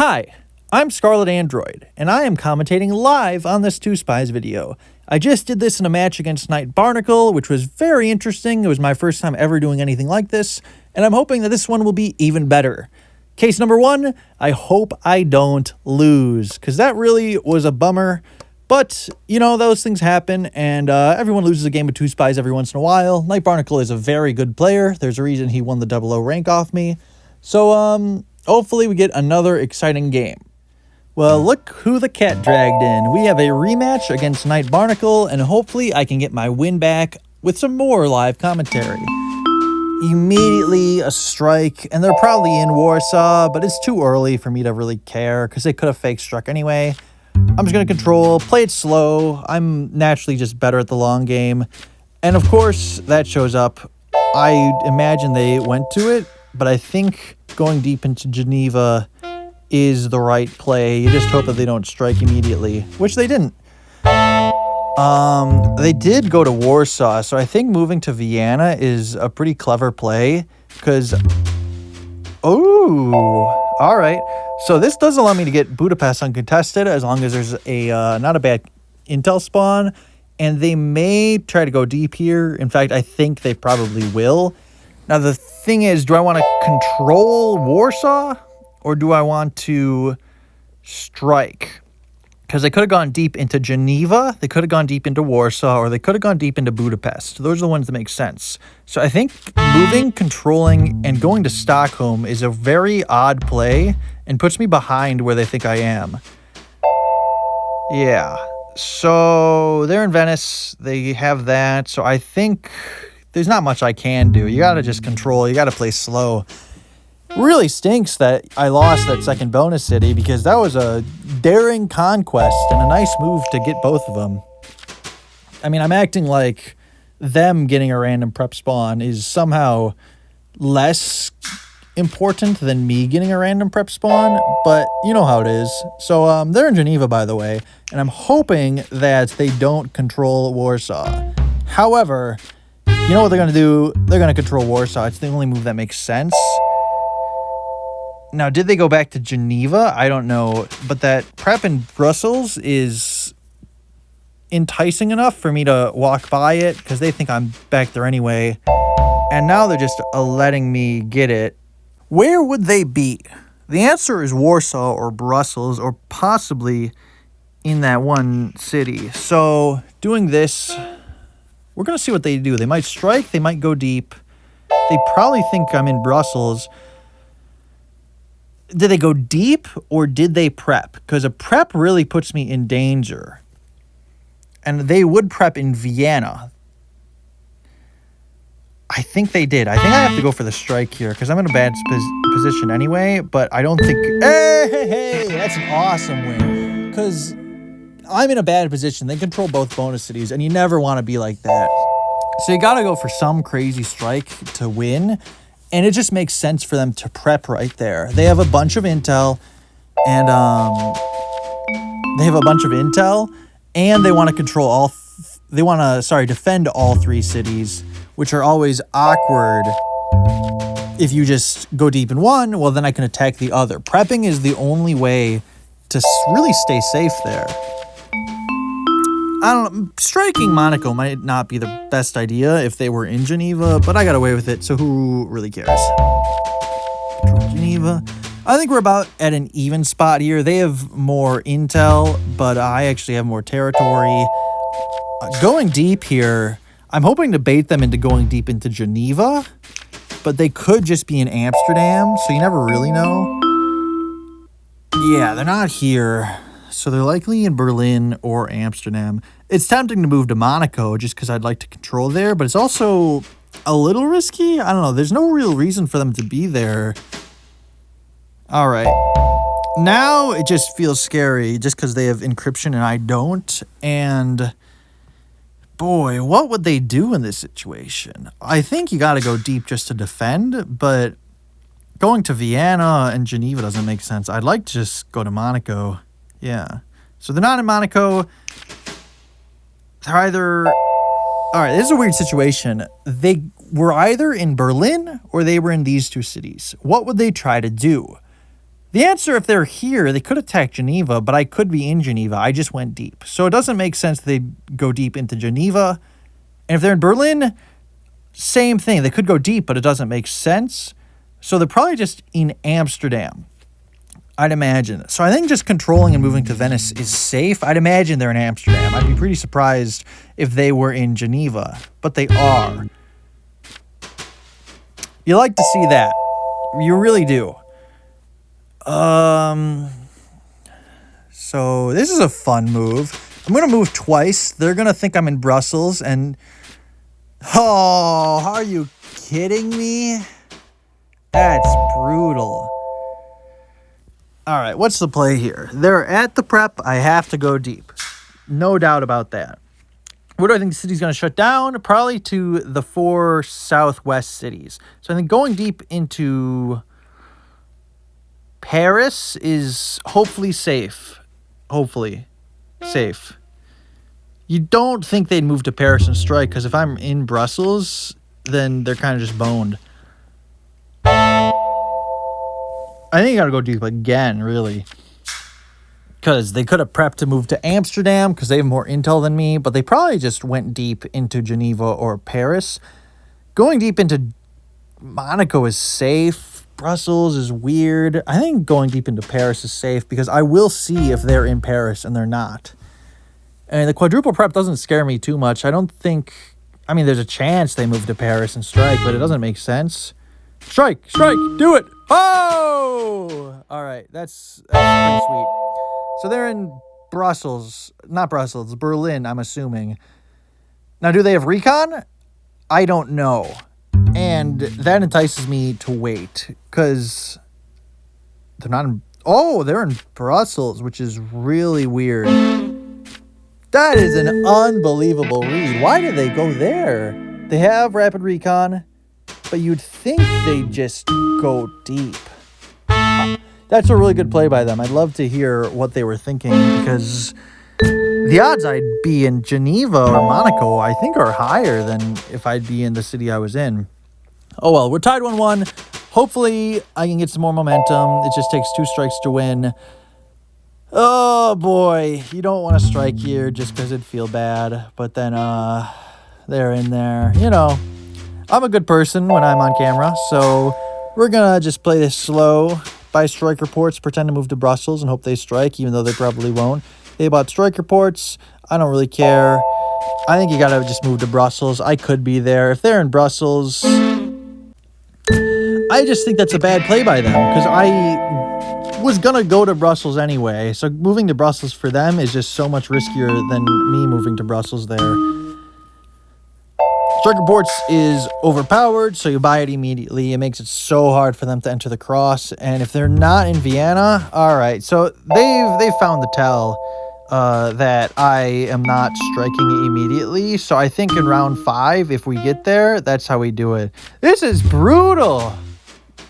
Hi, I'm Scarlet Android, and I am commentating live on this Two Spies video. I just did this in a match against Knight Barnacle, which was very interesting. It was my first time ever doing anything like this, and I'm hoping that this one will be even better. Case number one, I hope I don't lose, because that really was a bummer. But, you know, those things happen, and everyone loses a game of Two Spies every once in a while. Knight Barnacle is a very good player. There's a reason he won the 00 rank off me. So, hopefully we get another exciting game. Well, look who the cat dragged in. We have a rematch against Knight Barnacle, and hopefully I can get my win back with some more live commentary. Immediately a strike, and they're probably in Warsaw, but it's too early for me to really care, because they could have fake struck anyway. I'm just going to control, play it slow. I'm naturally just better at the long game. And of course, that shows up. I imagine they went to it, but I think going deep into Geneva is the right play. You just hope that they don't strike immediately, which they didn't. They did go to Warsaw, so I think moving to Vienna is a pretty clever play, because... Oh, all right. So this does allow me to get Budapest uncontested as long as there's a not a bad intel spawn, and they may try to go deep here. In fact, I think they probably will. Now, the thing is, do I want to control Warsaw, or do I want to strike? Because they could have gone deep into Geneva, they could have gone deep into Warsaw, or they could have gone deep into Budapest. Those are the ones that make sense. So I think moving, controlling, and going to Stockholm is a very odd play and puts me behind where they think I am. Yeah. So they're in Venice. They have that. So I think there's not much I can do. You got to just control. You got to play slow. Really stinks that I lost that second bonus city, because that was a daring conquest and a nice move to get both of them. I mean, I'm acting like them getting a random prep spawn is somehow less important than me getting a random prep spawn, but you know how it is. So they're in Geneva, by the way, and I'm hoping that they don't control Warsaw. However, you know what they're going to do? They're going to control Warsaw. It's the only move that makes sense. Now, did they go back to Geneva? I don't know. But that prep in Brussels is enticing enough for me to walk by it, because they think I'm back there anyway. And now they're just letting me get it. Where would they be? The answer is Warsaw or Brussels, or possibly in that one city. So doing this, we're going to see what they do. They might strike. They might go deep. They probably think I'm in Brussels. Did they go deep, or did they prep? Because a prep really puts me in danger. And they would prep in Vienna. I think they did. I think I have to go for the strike here, because I'm in a bad position anyway, but I don't think... Hey, that's an awesome win. Because I'm in a bad position. They control both bonus cities, and you never want to be like that. So you got to go for some crazy strike to win. And it just makes sense for them to prep right there. They have a bunch of intel, and they want to control all. They want to defend all three cities, which are always awkward. If you just go deep in one, well, then I can attack the other. Prepping is the only way to really stay safe there. I don't know, striking Monaco might not be the best idea if they were in Geneva, but I got away with it, so who really cares? Geneva. I think we're about at an even spot here. They have more intel, but I actually have more territory. Going deep here, I'm hoping to bait them into going deep into Geneva, but they could just be in Amsterdam, so you never really know. Yeah, they're not here. So they're likely in Berlin or Amsterdam. It's tempting to move to Monaco just because I'd like to control there, but it's also a little risky. I don't know. There's no real reason for them to be there. All right. Now it just feels scary just because they have encryption and I don't. And boy, what would they do in this situation? I think you got to go deep just to defend, but going to Vienna and Geneva doesn't make sense. I'd like to just go to Monaco. Yeah. So they're not in Monaco. They're either... All right, this is a weird situation. They were either in Berlin or they were in these two cities. What would they try to do? The answer, if they're here, they could attack Geneva, but I could be in Geneva. I just went deep. So it doesn't make sense they go deep into Geneva. And if they're in Berlin, same thing. They could go deep, but it doesn't make sense. So they're probably just in Amsterdam, I'd imagine. So I think just controlling and moving to Venice is safe. I'd imagine they're in Amsterdam. I'd be pretty surprised if they were in Geneva, but they are. You like to see that. You really do. So this is a fun move. I'm going to move twice. They're going to think I'm in Brussels and... Oh, are you kidding me? That's brutal. All right, what's the play here? They're at the prep. I have to go deep. No doubt about that. Where do I think the city's going to shut down? Probably to the 4 southwest cities. So I think going deep into Paris is hopefully safe. Hopefully safe. You don't think they'd move to Paris and strike, because if I'm in Brussels, then they're kind of just boned. I think you got to go deep again, really. Because they could have prepped to move to Amsterdam because they have more intel than me, but they probably just went deep into Geneva or Paris. Going deep into Monaco is safe. Brussels is weird. I think going deep into Paris is safe because I will see if they're in Paris and they're not. And the quadruple prep doesn't scare me too much. I don't think... I mean, there's a chance they move to Paris and strike, but it doesn't make sense. Strike! Strike! Do it! Oh! All right, that's pretty sweet. So they're in Brussels. Not Brussels, Berlin, I'm assuming. Now, do they have recon? I don't know. And that entices me to wait, because they're not in... Oh, they're in Brussels, which is really weird. That is an unbelievable read. Why did they go there? They have rapid recon, but you'd think they'd just go deep. That's a really good play by them. I'd love to hear what they were thinking, because the odds I'd be in Geneva or Monaco, I think, are higher than if I'd be in the city I was in. Oh well, we're tied 1-1. Hopefully I can get some more momentum. It just takes 2 strikes to win. Oh boy, you don't want to strike here just because it'd feel bad. But then they're in there. You know, I'm a good person when I'm on camera, so we're going to just play this slow. Buy strike reports, pretend to move to Brussels and hope they strike, even though they probably won't. They bought strike reports. I don't really care. I think you got to just move to Brussels. I could be there. If they're in Brussels, I just think that's a bad play by them, because I was going to go to Brussels anyway. So moving to Brussels for them is just so much riskier than me moving to Brussels there. Strike reports is overpowered, so you buy it immediately. It makes it so hard for them to enter the cross. And if they're not in Vienna, all right. So they've found the tell that I am not striking immediately. So I think in round 5, if we get there, that's how we do it. This is brutal.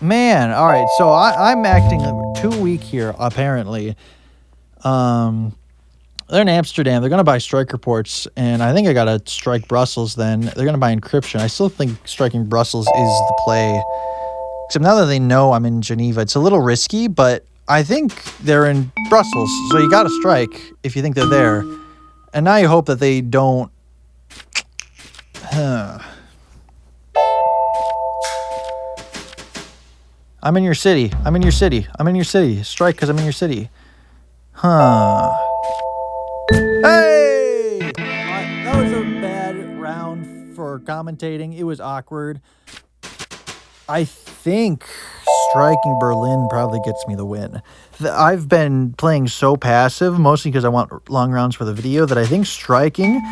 Man, all right. So I'm acting too weak here, apparently. They're in Amsterdam. They're going to buy strike reports, and I think I got to strike Brussels then. They're going to buy encryption. I still think striking Brussels is the play. Except now that they know I'm in Geneva, it's a little risky, but I think they're in Brussels, so you got to strike if you think they're there. And now you hope that they don't... I'm in your city. I'm in your city. I'm in your city. Strike because I'm in your city. Hey! That was a bad round for commentating. It was awkward. I think striking Berlin probably gets me the win. I've been playing so passive, mostly because I want long rounds for the video, that I think striking...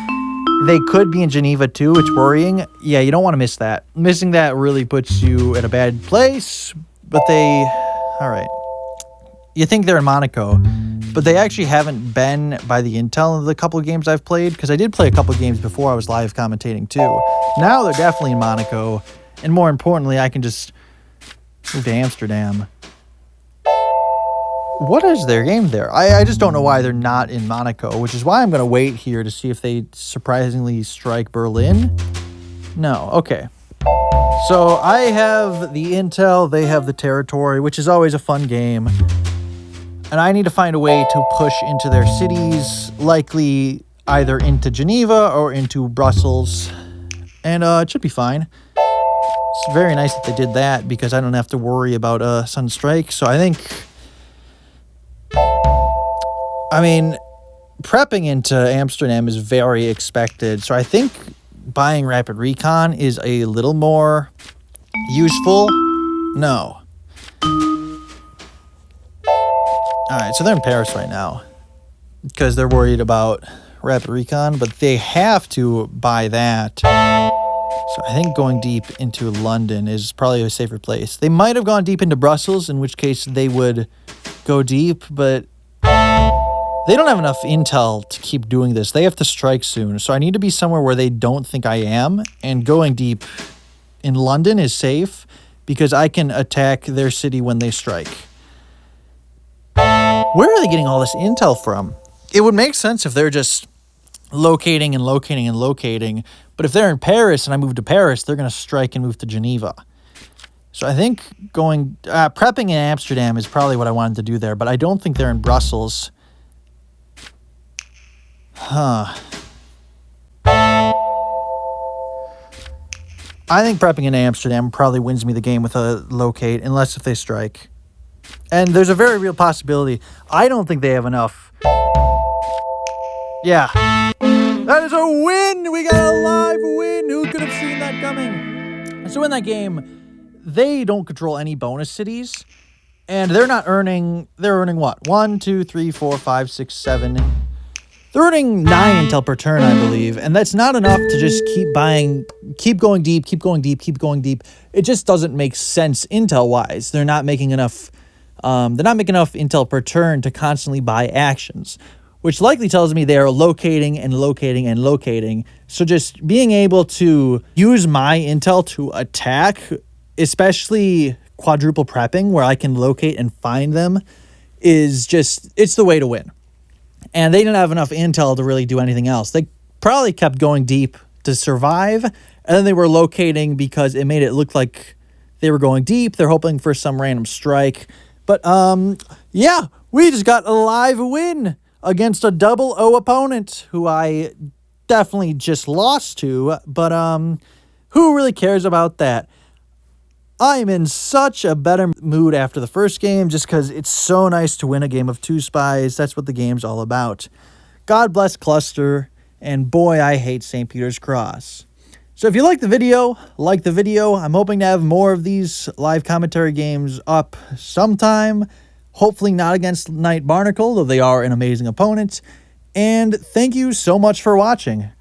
They could be in Geneva too. It's worrying. Yeah, you don't want to miss that. Missing that really puts you at a bad place. But they... All right. You think they're in Monaco, but they actually haven't been by the intel of the couple of games I've played, because I did play a couple of games before I was live commentating too. Now they're definitely in Monaco, and more importantly, I can just move to Amsterdam. What is their game there? I just don't know why they're not in Monaco, which is why I'm going to wait here to see if they surprisingly strike Berlin. No, okay. So I have the intel, they have the territory, which is always a fun game. And I need to find a way to push into their cities, likely either into Geneva or into Brussels. And it should be fine. It's very nice that they did that because I don't have to worry about a sun strike. So I think, I mean, prepping into Amsterdam is very expected. So I think buying Rapid Recon is a little more useful. No. All right, so they're in Paris right now because they're worried about Rapid Recon, but they have to buy that. So I think going deep into London is probably a safer place. They might have gone deep into Brussels, in which case they would go deep, but they don't have enough intel to keep doing this. They have to strike soon, so I need to be somewhere where they don't think I am, and going deep in London is safe because I can attack their city when they strike. Where are they getting all this intel from? It would make sense if they're just locating and locating and locating, but if they're in Paris and I move to Paris, they're going to strike and move to Geneva. So I think prepping in Amsterdam is probably what I wanted to do there, but I don't think they're in Brussels. Huh. I think prepping in Amsterdam probably wins me the game with a locate, unless if they strike. And there's a very real possibility. I don't think they have enough. Yeah. That is a win! We got a live win! Who could have seen that coming? So in that game, they don't control any bonus cities. And they're not earning... They're earning what? 1, 2, 3, 4, 5, 6, 7... They're earning 9 intel per turn, I believe. And that's not enough to just keep buying... Keep going deep, keep going deep, keep going deep. It just doesn't make sense intel-wise. They're not making enough... They're not making enough intel per turn to constantly buy actions, which likely tells me they are locating and locating and locating. So just being able to use my intel to attack, especially quadruple prepping where I can locate and find them, is just, it's the way to win. And they didn't have enough intel to really do anything else. They probably kept going deep to survive, and then they were locating because it made it look like they were going deep. They're hoping for some random strike. But, yeah, we just got a live win against a double O opponent who I definitely just lost to. But, who really cares about that? I'm in such a better mood after the first game just because it's so nice to win a game of two spies. That's what the game's all about. God bless Cluster, and boy, I hate St. Peter's Cross. So if you like the video, like the video. I'm hoping to have more of these live commentary games up sometime. Hopefully not against Knight Barnacle, though they are an amazing opponent. And thank you so much for watching.